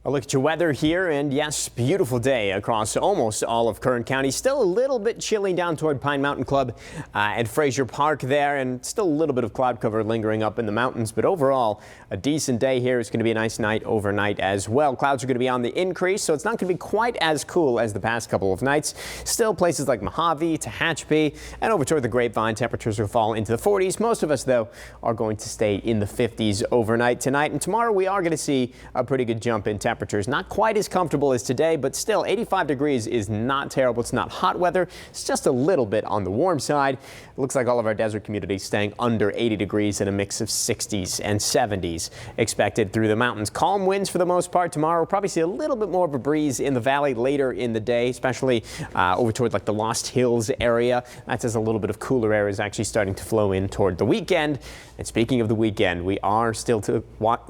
A look at your weather here, and yes, beautiful day across almost all of Kern County. Still a little bit chilly down toward Pine Mountain Club at Fraser Park there, and still a little bit of cloud cover lingering up in the mountains. But overall, a decent day here. It's going to be a nice night overnight as well. Clouds are going to be on the increase, so it's not going to be quite as cool as the past couple of nights. Still, places like Mojave, Tehachapi, and over toward the Grapevine, temperatures will fall into the 40s. Most of us, though, are going to stay in the 50s overnight tonight. And tomorrow, we are going to see a pretty good jump in temperatures. Not quite as comfortable as today, but still 85 degrees is not terrible. It's not hot weather. It's just a little bit on the warm side. It looks like all of our desert communities staying under 80 degrees and a mix of 60s and 70s expected through the mountains. Calm winds for the most part tomorrow. We'll probably see a little bit more of a breeze in the valley later in the day, especially over toward like the Lost Hills area. That's as a little bit of cooler air is actually starting to flow in toward the weekend. And speaking of the weekend, we are still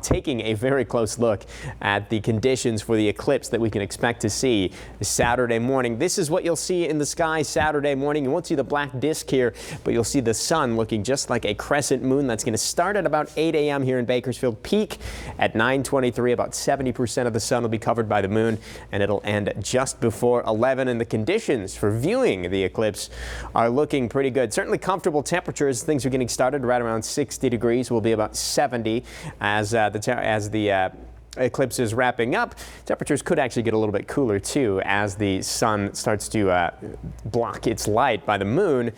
taking a very close look at the conditions for the eclipse that we can expect to see Saturday morning. This is what you'll see in the sky Saturday morning. You won't see the black disk here, but you'll see the sun looking just like a crescent moon. That's going to start at about 8 a.m. here in Bakersfield, peak at 9:23. About 70% of the sun will be covered by the moon, and it'll end just before 11. And the conditions for viewing the eclipse are looking pretty good. Certainly comfortable temperatures. Things are getting started right around 60 degrees. Will be about 70 as the eclipse is wrapping up. Temperatures could actually get a little bit cooler too as the sun starts to block its light by the moon,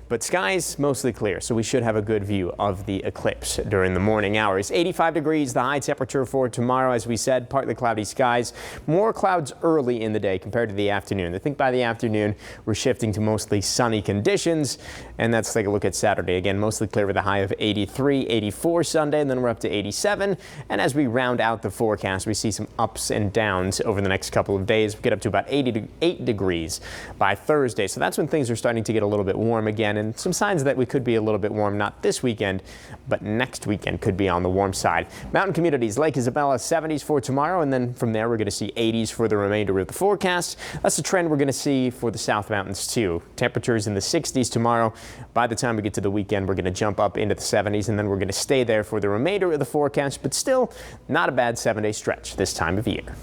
but skies mostly clear, so we should have a good view of the eclipse during the morning hours. 85 degrees the high temperature for tomorrow. As we said, partly cloudy skies. More clouds early in the day compared to the afternoon. I think by the afternoon we're shifting to mostly sunny conditions, and let's take a look at Saturday. Again, mostly clear with a high of 83, 84 Sunday, and then we're up to 87. And as we round out the forecast, we see some ups and downs over the next couple of days. We get up to about 88 degrees by Thursday. So that's when things are starting to get a little bit warm again, and some signs that we could be a little bit warm, not this weekend, but next weekend could be on the warm side. Mountain communities, Lake Isabella 70s for tomorrow, and then from there we're going to see 80s for the remainder of the forecast. That's the trend we're going to see for the South Mountains too. Temperatures in the 60s tomorrow. By the time we get to the weekend, we're going to jump up into the 70s, and then we're going to stay there for the remainder of the forecast, but still not a bad 7-day stretch this time of year.